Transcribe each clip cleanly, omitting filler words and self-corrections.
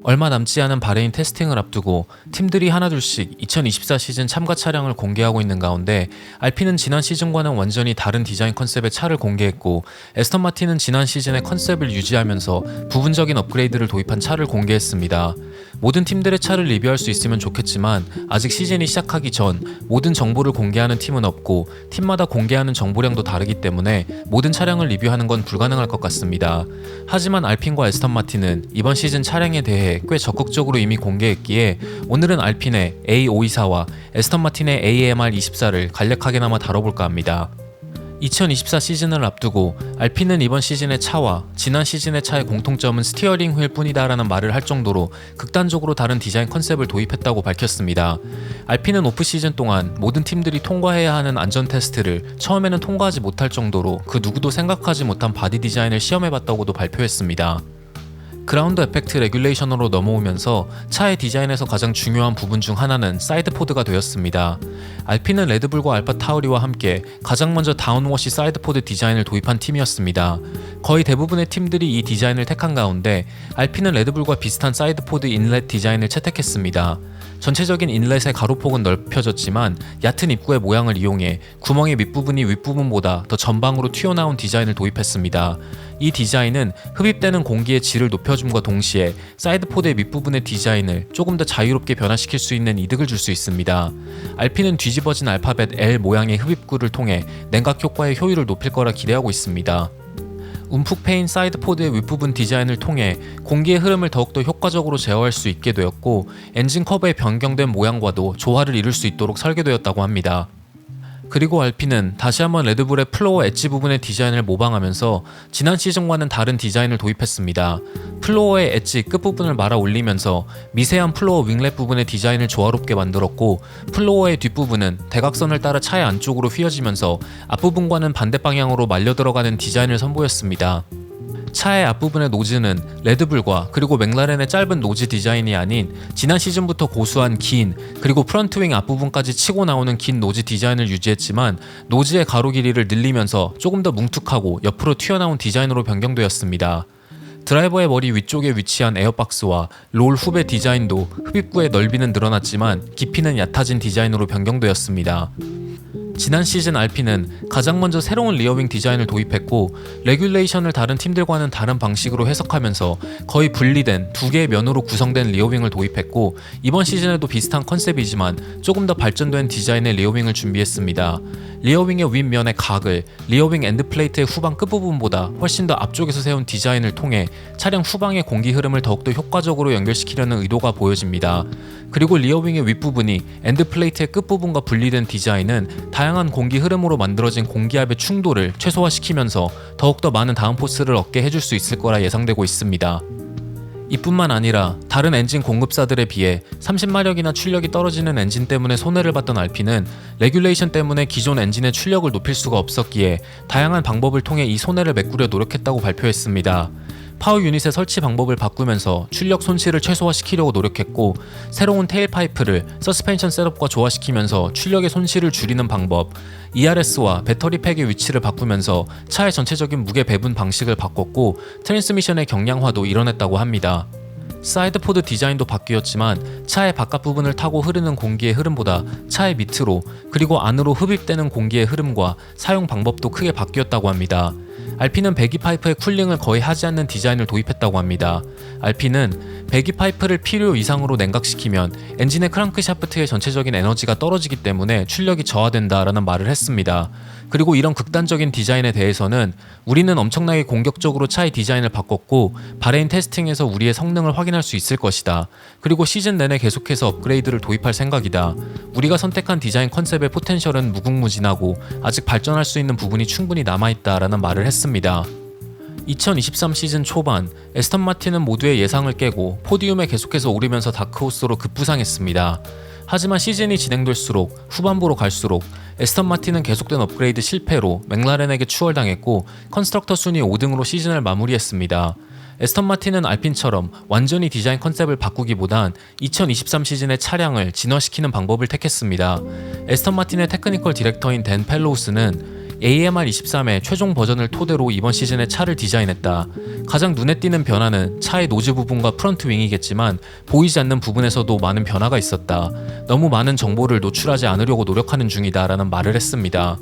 얼마 남지 않은 바레인 테스팅을 앞두고 팀들이 하나둘씩 2024 시즌 참가 차량을 공개하고 있는 가운데 알핀은 지난 시즌과는 완전히 다른 디자인 컨셉의 차를 공개했고, 에스턴 마틴은 지난 시즌의 컨셉을 유지하면서 부분적인 업그레이드를 도입한 차를 공개했습니다. 모든 팀들의 차를 리뷰할 수 있으면 좋겠지만 아직 시즌이 시작하기 전 모든 정보를 공개하는 팀은 없고, 팀마다 공개하는 정보량도 다르기 때문에 모든 차량을 리뷰하는 건 불가능할 것 같습니다. 하지만 알핀과 에스턴 마틴은 이번 시즌 차량에 대해 꽤 적극적으로 이미 공개했기에 오늘은 알핀의 A524와 에스턴 마틴의 AMR24를 간략하게나마 다뤄볼까 합니다. 2024 시즌을 앞두고 알핀은 이번 시즌의 차와 지난 시즌의 차의 공통점은 스티어링 휠 뿐이다 라는 말을 할 정도로 극단적으로 다른 디자인 컨셉을 도입했다고 밝혔습니다. 알핀은 오프 시즌 동안 모든 팀들이 통과해야 하는 안전 테스트를 처음에는 통과하지 못할 정도로 그 누구도 생각하지 못한 바디 디자인을 시험해봤다고도 발표했습니다. 그라운드 에펙트 레귤레이션으로 넘어오면서 차의 디자인에서 가장 중요한 부분 중 하나는 사이드 포드가 되었습니다. 알핀은 레드불과 알파 타우리와 함께 가장 먼저 다운워시 사이드 포드 디자인을 도입한 팀이었습니다. 거의 대부분의 팀들이 이 디자인을 택한 가운데 알핀은 레드불과 비슷한 사이드 포드 인렛 디자인을 채택했습니다. 전체적인 인렛의 가로폭은 넓혀졌지만 얕은 입구의 모양을 이용해 구멍의 밑부분이 윗부분보다 더 전방으로 튀어나온 디자인을 도입했습니다. 이 디자인은 흡입되는 공기의 질을 높여줌과 동시에 사이드포드의 밑부분의 디자인을 조금 더 자유롭게 변화시킬 수 있는 이득을 줄 수 있습니다. 알핀은 뒤집어진 알파벳 L 모양의 흡입구를 통해 냉각 효과의 효율을 높일 거라 기대하고 있습니다. 움푹 패인 사이드포드의 윗부분 디자인을 통해 공기의 흐름을 더욱더 효과적으로 제어할 수 있게 되었고, 엔진 커브의 변경된 모양과도 조화를 이룰 수 있도록 설계되었다고 합니다. 그리고 알핀은 다시 한번 레드불의 플로어 엣지 부분의 디자인을 모방하면서 지난 시즌과는 다른 디자인을 도입했습니다. 플로어의 엣지 끝부분을 말아 올리면서 미세한 플로어 윙렛 부분의 디자인을 조화롭게 만들었고, 플로어의 뒷부분은 대각선을 따라 차의 안쪽으로 휘어지면서 앞부분과는 반대 방향으로 말려 들어가는 디자인을 선보였습니다. 차의 앞부분의 노즈는 레드불과 그리고 맥라렌의 짧은 노즈 디자인이 아닌 지난 시즌부터 고수한 긴, 그리고 프런트윙 앞부분까지 치고 나오는 긴 노즈 디자인을 유지했지만 노즈의 가로 길이를 늘리면서 조금 더 뭉툭하고 옆으로 튀어나온 디자인으로 변경되었습니다. 드라이버의 머리 위쪽에 위치한 에어박스와 롤 후배 디자인도 흡입구의 넓이는 늘어났지만 깊이는 얕아진 디자인으로 변경되었습니다. 지난 시즌 알핀은 가장 먼저 새로운 리어윙 디자인을 도입했고, 레귤레이션을 다른 팀들과는 다른 방식으로 해석하면서 거의 분리된 두 개의 면으로 구성된 리어윙을 도입했고, 이번 시즌에도 비슷한 컨셉이지만 조금 더 발전된 디자인의 리어윙을 준비했습니다. 리어윙의 윗면의 각을 리어윙 엔드플레이트의 후방 끝부분보다 훨씬 더 앞쪽에서 세운 디자인을 통해 차량 후방의 공기 흐름을 더욱더 효과적으로 연결시키려는 의도가 보여집니다. 그리고 리어윙의 윗부분이 엔드플레이트의 끝부분과 분리된 디자인은 다양한 공기 흐름으로 만들어진 공기압의 충돌을 최소화시키면서 더욱더 많은 다운포스를 얻게 해줄 수 있을 거라 예상되고 있습니다. 이뿐만 아니라 다른 엔진 공급사들에 비해 30마력이나 출력이 떨어지는 엔진 때문에 손해를 봤던 알핀은 레귤레이션 때문에 기존 엔진의 출력을 높일 수가 없었기에 다양한 방법을 통해 이 손해를 메꾸려 노력했다고 발표했습니다. 파워 유닛의 설치 방법을 바꾸면서 출력 손실을 최소화시키려고 노력했고, 새로운 테일파이프를 서스펜션 셋업과 조화시키면서 출력의 손실을 줄이는 방법, ERS와 배터리 팩의 위치를 바꾸면서 차의 전체적인 무게 배분 방식을 바꿨고, 트랜스미션의 경량화도 이뤄냈다고 합니다. 사이드포드 디자인도 바뀌었지만 차의 바깥 부분을 타고 흐르는 공기의 흐름보다 차의 밑으로 그리고 안으로 흡입되는 공기의 흐름과 사용 방법도 크게 바뀌었다고 합니다. 알핀은 배기 파이프의 쿨링을 거의 하지 않는 디자인을 도입했다고 합니다. 알핀은 배기 파이프를 필요 이상으로 냉각시키면 엔진의 크랑크 샤프트의 전체적인 에너지가 떨어지기 때문에 출력이 저하된다라는 말을 했습니다. 그리고 이런 극단적인 디자인에 대해서는 우리는 엄청나게 공격적으로 차의 디자인을 바꿨고 바레인 테스팅에서 우리의 성능을 확인할 수 있을 것이다. 그리고 시즌 내내 계속해서 업그레이드를 도입할 생각이다. 우리가 선택한 디자인 컨셉의 포텐셜은 무궁무진하고 아직 발전할 수 있는 부분이 충분히 남아있다라는 말을 했습니다. 2023 시즌 초반 에스턴 마틴은 모두의 예상을 깨고 포디움에 계속해서 오르면서 다크호스로 급부상했습니다. 하지만 시즌이 진행될수록 후반부로 갈수록 에스턴 마틴은 계속된 업그레이드 실패로 맥라렌에게 추월당했고 컨스트럭터 순위 5등으로 시즌을 마무리했습니다. 에스턴 마틴은 알핀처럼 완전히 디자인 컨셉을 바꾸기보단 2023 시즌의 차량을 진화시키는 방법을 택했습니다. 에스턴 마틴의 테크니컬 디렉터인 댄 펠로우스는 AMR23의 최종 버전을 토대로 이번 시즌에 차를 디자인했다. 가장 눈에 띄는 변화는 차의 노즈 부분과 프런트 윙이겠지만 보이지 않는 부분에서도 많은 변화가 있었다. 너무 많은 정보를 노출하지 않으려고 노력하는 중이다 라는 말을 했습니다.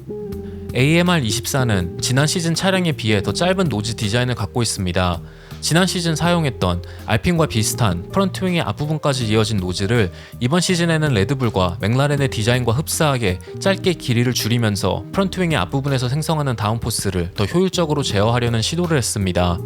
AMR24는 지난 시즌 차량에 비해 더 짧은 노즈 디자인을 갖고 있습니다. 지난 시즌 사용했던 알핀과 비슷한 프런트 윙의 앞부분까지 이어진 노즐을 이번 시즌에는 레드불과 맥라렌의 디자인과 흡사하게 짧게 길이를 줄이면서 프런트 윙의 앞부분에서 생성하는 다운포스를 더 효율적으로 제어하려는 시도를 했습니다.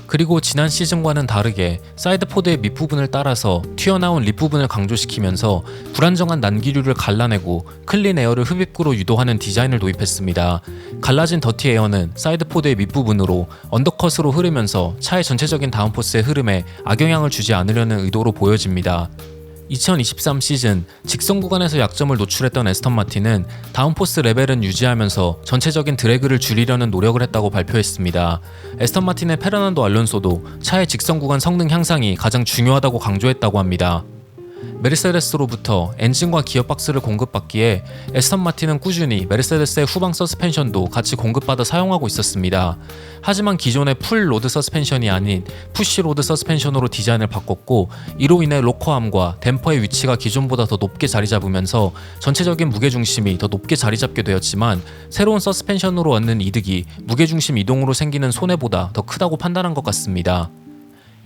그리고 지난 시즌과는 다르게 사이드포드의 밑부분을 따라서 튀어나온 립부분을 강조시키면서 불안정한 난기류를 갈라내고 클린 에어를 흡입구로 유도하는 디자인을 도입했습니다. 갈라진 더티 에어는 사이드포드의 밑부분으로 언더컷으로 흐르면서 차의 전체적인 다운포스의 흐름에 악영향을 주지 않으려는 의도로 보여집니다. 2023 시즌 직선 구간에서 약점을 노출했던 에스턴 마틴은 다운포스 레벨은 유지하면서 전체적인 드래그를 줄이려는 노력을 했다고 발표했습니다. 에스턴 마틴의 페르난도 알론소도 차의 직선 구간 성능 향상이 가장 중요하다고 강조했다고 합니다. 메르세데스로부터 엔진과 기어박스를 공급받기에 에스턴 마틴은 꾸준히 메르세데스의 후방 서스펜션도 같이 공급받아 사용하고 있었습니다. 하지만 기존의 풀 로드 서스펜션이 아닌 푸시 로드 서스펜션으로 디자인을 바꿨고 이로 인해 로커암과 댐퍼의 위치가 기존보다 더 높게 자리 잡으면서 전체적인 무게중심이 더 높게 자리 잡게 되었지만 새로운 서스펜션으로 얻는 이득이 무게중심 이동으로 생기는 손해보다 더 크다고 판단한 것 같습니다.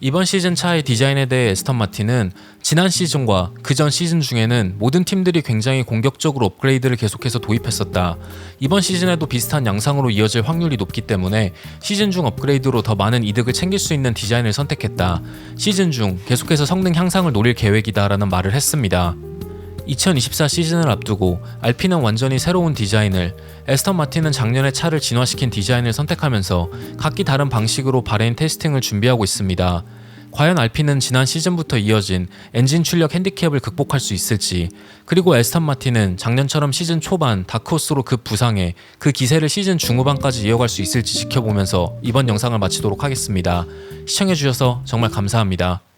이번 시즌 차의 디자인에 대해 에스턴 마틴은 지난 시즌과 그전 시즌 중에는 모든 팀들이 굉장히 공격적으로 업그레이드를 계속해서 도입했었다. 이번 시즌에도 비슷한 양상으로 이어질 확률이 높기 때문에 시즌 중 업그레이드로 더 많은 이득을 챙길 수 있는 디자인을 선택했다. 시즌 중 계속해서 성능 향상을 노릴 계획이다 라는 말을 했습니다. 2024 시즌을 앞두고 알핀은 완전히 새로운 디자인을, 에스턴 마틴은 작년에 차를 진화시킨 디자인을 선택하면서 각기 다른 방식으로 바레인 테스팅을 준비하고 있습니다. 과연 알핀은 지난 시즌부터 이어진 엔진 출력 핸디캡을 극복할 수 있을지, 그리고 에스턴 마틴은 작년처럼 시즌 초반 다크호스로 급 부상해 그 기세를 시즌 중후반까지 이어갈 수 있을지 지켜보면서 이번 영상을 마치도록 하겠습니다. 시청해주셔서 정말 감사합니다.